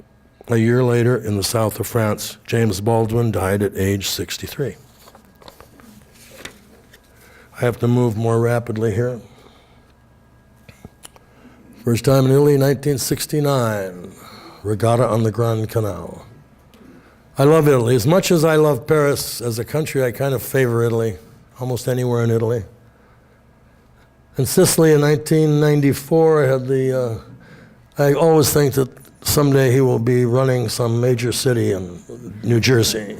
A year later, in the south of France, James Baldwin died at age 63. I have to move more rapidly here. First time in Italy, 1969. Regatta on the Grand Canal. I love Italy. As much as I love Paris as a country, I kind of favor Italy, almost anywhere in Italy. In Sicily in 1994, I always think that someday he will be running some major city in New Jersey.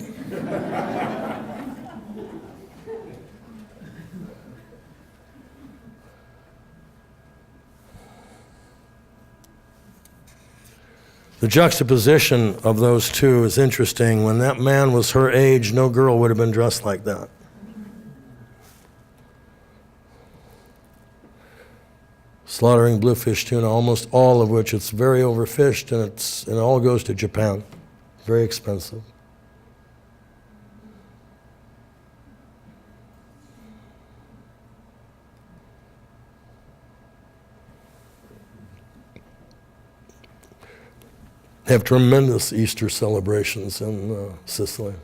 The juxtaposition of those two is interesting. When that man was her age, no girl would have been dressed like that. Slaughtering bluefish tuna, almost all of which it's very overfished, and it all goes to Japan. Very expensive. They have tremendous Easter celebrations in Sicily.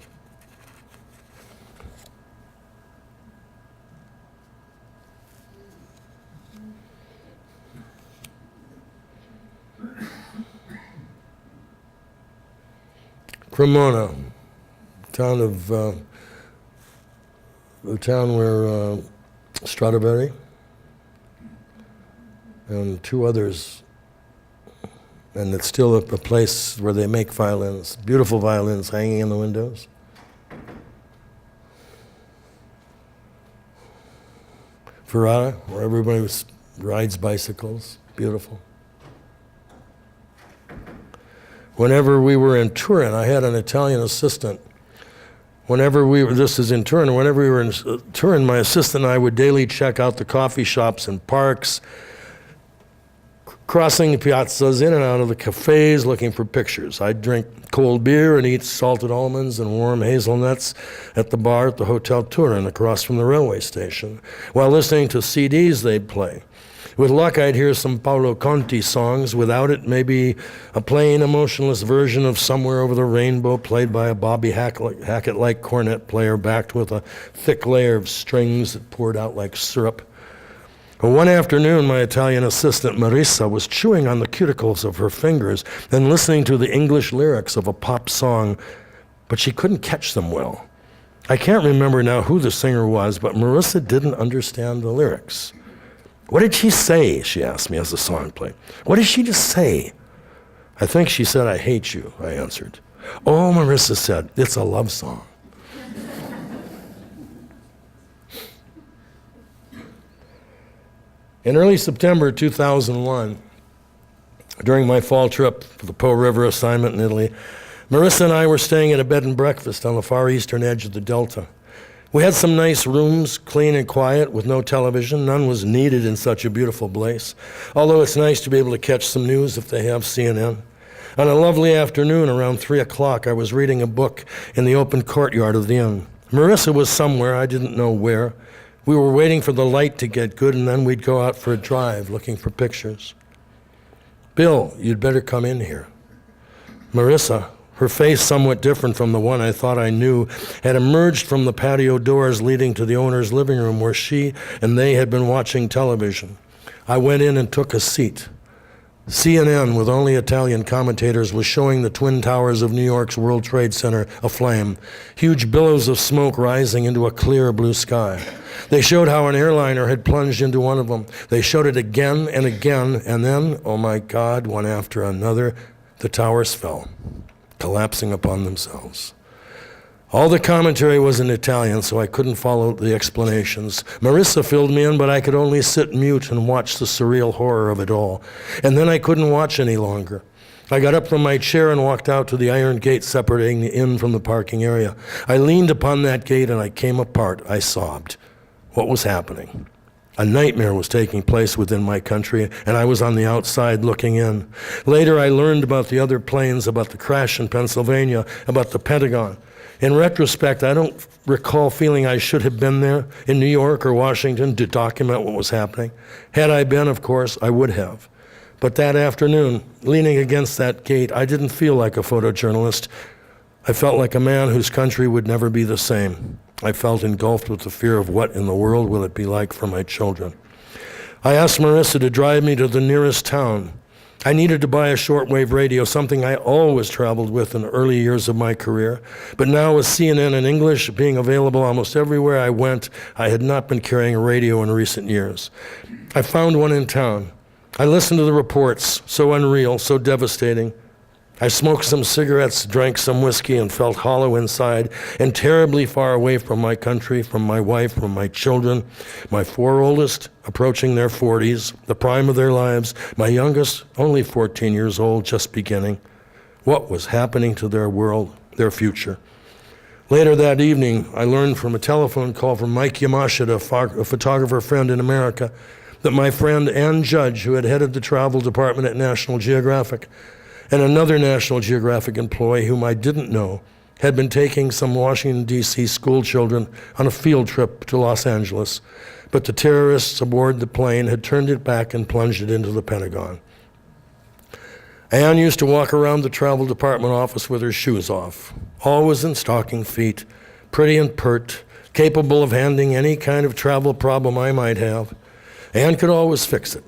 Cremona, the town where Stradivari and 2 others, and it's still a place where they make violins, beautiful violins hanging in the windows. Ferrara, where everybody rides bicycles, beautiful. Whenever we were in Turin, I had an Italian assistant. This is in Turin, whenever we were in Turin, my assistant and I would daily check out the coffee shops and parks, crossing the piazzas, in and out of the cafes, looking for pictures. I'd drink cold beer and eat salted almonds and warm hazelnuts at the bar at the Hotel Turin across from the railway station, while listening to CDs they'd play. With luck, I'd hear some Paolo Conti songs. Without it, maybe a plain, emotionless version of Somewhere Over the Rainbow played by a Bobby Hackett-like cornet player backed with a thick layer of strings that poured out like syrup. But one afternoon, my Italian assistant, Marissa, was chewing on the cuticles of her fingers and listening to the English lyrics of a pop song, but she couldn't catch them well. I can't remember now who the singer was, but Marissa didn't understand the lyrics. What did she say, she asked me as the song played. What did she just say? I think she said, I hate you, I answered. Oh, Marissa said, it's a love song. In early September 2001, during my fall trip for the Po River assignment in Italy, Marissa and I were staying at a bed and breakfast on the far eastern edge of the Delta. We had some nice rooms, clean and quiet, with no television. None was needed in such a beautiful place, although it's nice to be able to catch some news if they have CNN. On a lovely afternoon around 3 o'clock, I was reading a book in the open courtyard of the inn. Marissa was somewhere, I didn't know where. We were waiting for the light to get good, and then we'd go out for a drive looking for pictures. Bill, you'd better come in here. Marissa, her face somewhat different from the one I thought I knew, had emerged from the patio doors leading to the owner's living room where she and they had been watching television. I went in and took a seat. CNN, with only Italian commentators, was showing the Twin Towers of New York's World Trade Center aflame, huge billows of smoke rising into a clear blue sky. They showed how an airliner had plunged into one of them. They showed it again and again, and then, oh my God, one after another, the towers fell, collapsing upon themselves. All the commentary was in Italian, so I couldn't follow the explanations. Marissa filled me in, but I could only sit mute and watch the surreal horror of it all. And then I couldn't watch any longer. I got up from my chair and walked out to the iron gate separating the inn from the parking area. I leaned upon that gate and I came apart. I sobbed. What was happening? A nightmare was taking place within my country, and I was on the outside looking in. Later, I learned about the other planes, about the crash in Pennsylvania, about the Pentagon. In retrospect, I don't recall feeling I should have been there in New York or Washington to document what was happening. Had I been, of course, I would have. But that afternoon, leaning against that gate, I didn't feel like a photojournalist. I felt like a man whose country would never be the same. I felt engulfed with the fear of what in the world will it be like for my children. I asked Marissa to drive me to the nearest town. I needed to buy a shortwave radio, something I always traveled with in the early years of my career. But now with CNN in English being available almost everywhere I went, I had not been carrying a radio in recent years. I found one in town. I listened to the reports, so unreal, so devastating. I smoked some cigarettes, drank some whiskey, and felt hollow inside and terribly far away from my country, from my wife, from my children, my 4 oldest approaching their 40s, the prime of their lives, my youngest only 14 years old, just beginning. What was happening to their world, their future? Later that evening, I learned from a telephone call from Mike Yamashita, a photographer friend in America, that my friend Ann Judge, who had headed the travel department at National Geographic, and another National Geographic employee whom I didn't know had been taking some Washington, D.C. school children on a field trip to Los Angeles, but the terrorists aboard the plane had turned it back and plunged it into the Pentagon. Anne used to walk around the travel department office with her shoes off, always in stocking feet, pretty and pert, capable of handling any kind of travel problem I might have. Anne could always fix it.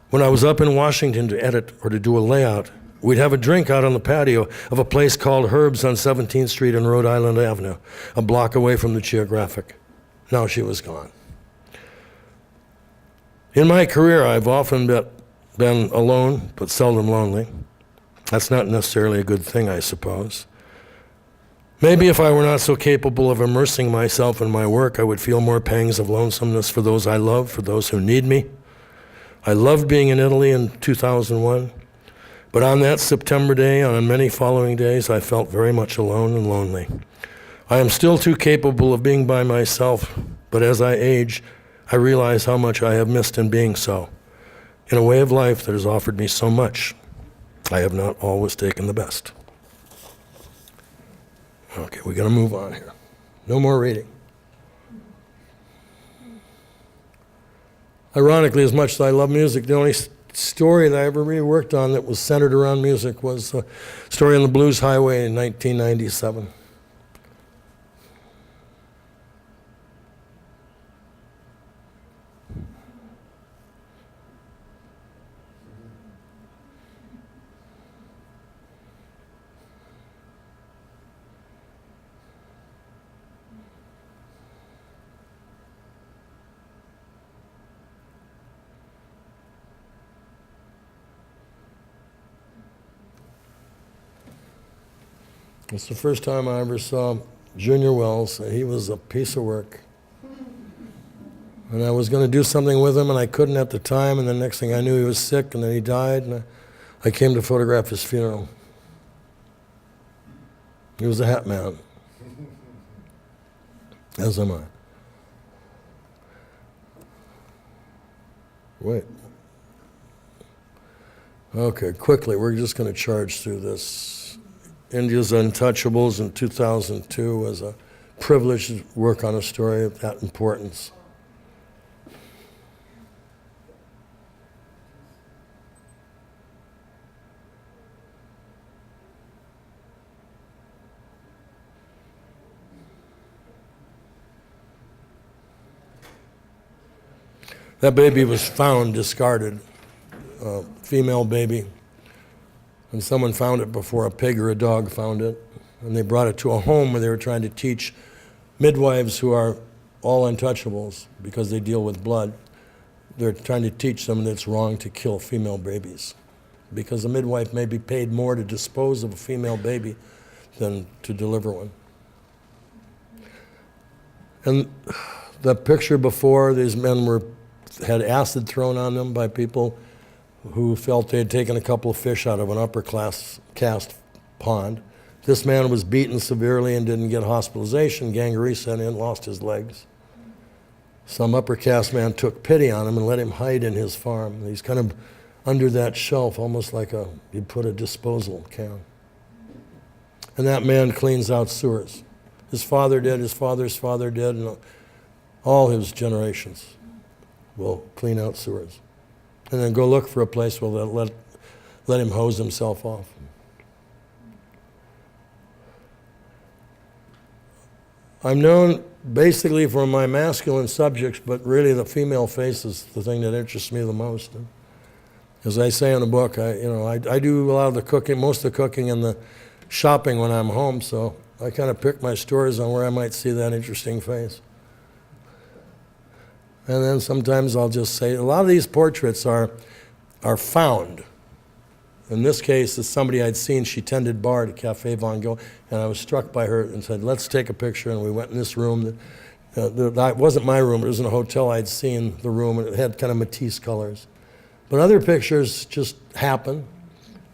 When I was up in Washington to edit or to do a layout, we'd have a drink out on the patio of a place called Herb's on 17th Street and Rhode Island Avenue, a block away from the Geographic. Now she was gone. In my career, I've often been alone, but seldom lonely. That's not necessarily a good thing, I suppose. Maybe if I were not so capable of immersing myself in my work, I would feel more pangs of lonesomeness for those I love, for those who need me. I loved being in Italy in 2001. But on that September day, and on many following days, I felt very much alone and lonely. I am still too capable of being by myself, but as I age, I realize how much I have missed in being so. In a way of life that has offered me so much, I have not always taken the best. Okay, we gotta move on here. No more reading. Ironically, as much as I love music, the only story that I ever really worked on that was centered around music was a story on the Blues Highway in 1997. It's the first time I ever saw Junior Wells, and he was a piece of work. And I was going to do something with him, and I couldn't at the time, and the next thing I knew, he was sick, and then he died, and I came to photograph his funeral. He was a hat man, as am I. Wait. Okay, quickly, we're just going to charge through this. India's Untouchables in 2002 was a privilege to work on a story of that importance. That baby was found discarded, a female baby, and someone found it before a pig or a dog found it, and they brought it to a home where they were trying to teach midwives who are all untouchables because they deal with blood. They're trying to teach them that it's wrong to kill female babies because a midwife may be paid more to dispose of a female baby than to deliver one. And the picture before, these men had acid thrown on them by people who felt they had taken a couple of fish out of an upper class caste pond. This man was beaten severely and didn't get hospitalization. Gangrene set in, lost his legs. Some upper caste man took pity on him and let him hide in his farm. He's kind of under that shelf, almost like you'd put a disposal can. And that man cleans out sewers. His father did, his father's father did, and all his generations will clean out sewers. And then go look for a place where they'll let him hose himself off. I'm known basically for my masculine subjects, but really the female face is the thing that interests me the most. And as I say in the book, I do a lot of the cooking, most of the cooking and the shopping when I'm home, so I kind of pick my stories on where I might see that interesting face. And then sometimes I'll just say, a lot of these portraits are found. In this case, it's somebody I'd seen. She tended bar at Café Van Gogh, and I was struck by her and said, let's take a picture. And we went in this room. That wasn't my room. It was in a hotel. I'd seen the room, and it had kind of Matisse colors. But other pictures just happen.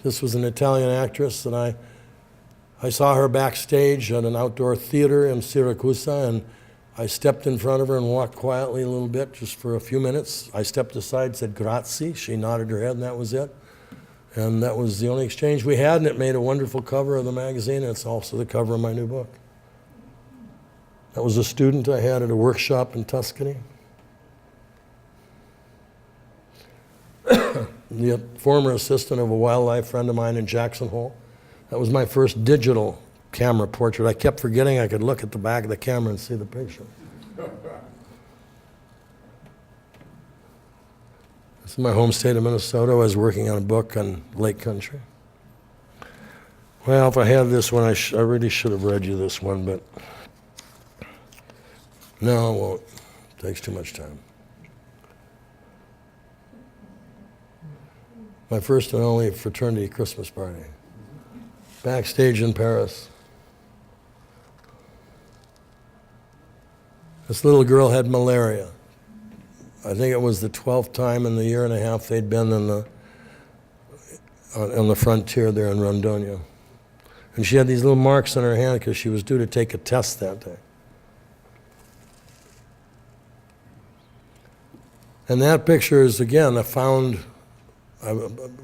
This was an Italian actress, and I saw her backstage at an outdoor theater in Syracuse, and I stepped in front of her and walked quietly a little bit, just for a few minutes. I stepped aside, said, grazie. She nodded her head, and that was it. And that was the only exchange we had, and it made a wonderful cover of the magazine, and it's also the cover of my new book. That was a student I had at a workshop in Tuscany. The former assistant of a wildlife friend of mine in Jackson Hole. That was my first digital camera portrait. I kept forgetting I could look at the back of the camera and see the picture. This is my home state of Minnesota. I was working on a book on Lake Country. Well, if I had this one, I really should have read you this one, but no, I won't. It takes too much time. My first and only fraternity Christmas party. Backstage in Paris. This little girl had malaria. I think it was the 12th time in the year and a half they'd been on the frontier there in Rondônia. And she had these little marks on her hand because she was due to take a test that day. And that picture is, again,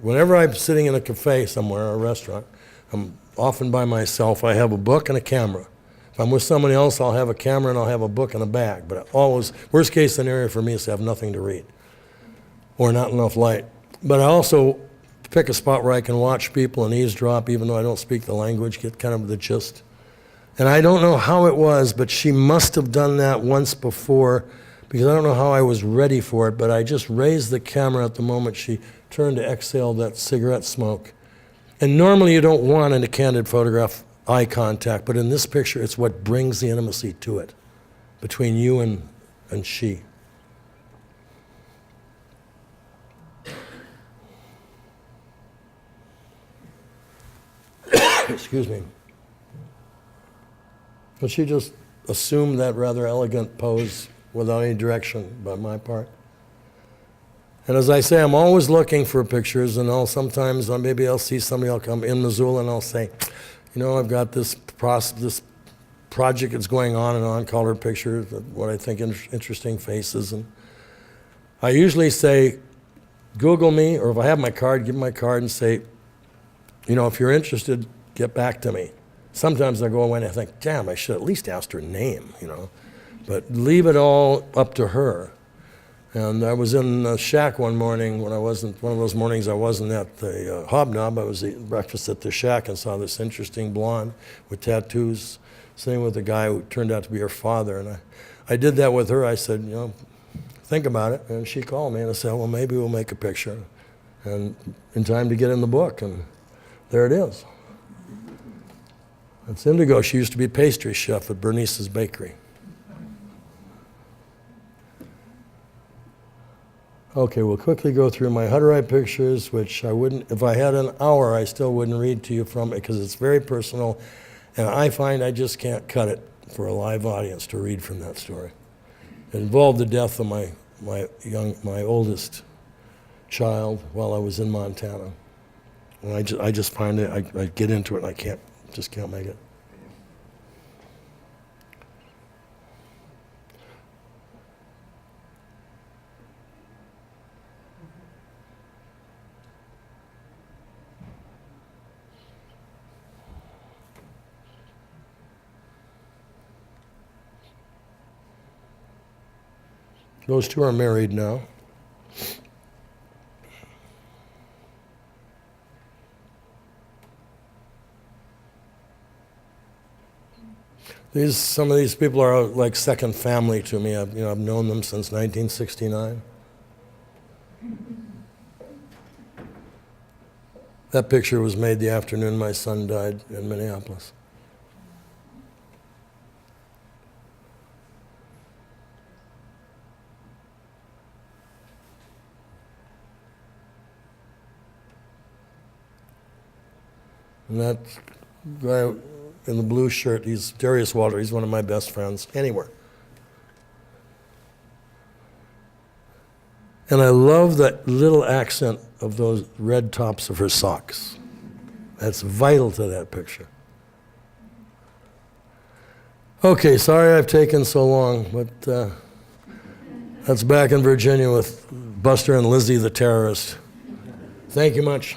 whenever I'm sitting in a cafe somewhere, or a restaurant, I'm often by myself. I have a book and a camera. If I'm with someone else, I'll have a camera and I'll have a book and a bag. But always, worst case scenario for me is to have nothing to read or not enough light. But I also pick a spot where I can watch people and eavesdrop, even though I don't speak the language, get kind of the gist. And I don't know how it was, but she must have done that once before, because I don't know how I was ready for it, but I just raised the camera at the moment she turned to exhale that cigarette smoke. And normally you don't want in a candid photograph eye contact, but in this picture it's what brings the intimacy to it, between you and she. Excuse me. But she just assumed that rather elegant pose without any direction by my part. And as I say, I'm always looking for pictures, and sometimes maybe I'll see somebody, I'll come in Missoula, and I'll say, you know, I've got this project that's going on, color pictures, what I think interesting faces. And I usually say, Google me, or if I have my card, give me my card and say, you know, if you're interested, get back to me. Sometimes I go away and I think, damn, I should at least ask her name, you know. But leave it all up to her. And I was in the shack one morning when one of those mornings I wasn't at the Hobnob. I was eating breakfast at the shack and saw this interesting blonde with tattoos sitting with a guy who turned out to be her father. And I did that with her. I said, you know, think about it. And she called me and I said, well, maybe we'll make a picture. And in time to get in the book. And there it is. That's Indigo. She used to be pastry chef at Bernice's Bakery. Okay, we'll quickly go through my Hutterite pictures, which I wouldn't, if I had an hour, I still wouldn't read to you from it because it's very personal, and I find I just can't cut it for a live audience to read from that story. It involved the death of my oldest child while I was in Montana, and I just find it, I get into it and I just can't make it. Those two are married now. Some of these people are like second family to me. I've known them since 1969. That picture was made the afternoon my son died in Minneapolis. And that guy in the blue shirt, he's Darius Walter. He's one of my best friends anywhere. And I love that little accent of those red tops of her socks. That's vital to that picture. Okay, sorry I've taken so long, but that's back in Virginia with Buster and Lizzie the terrorist. Thank you much.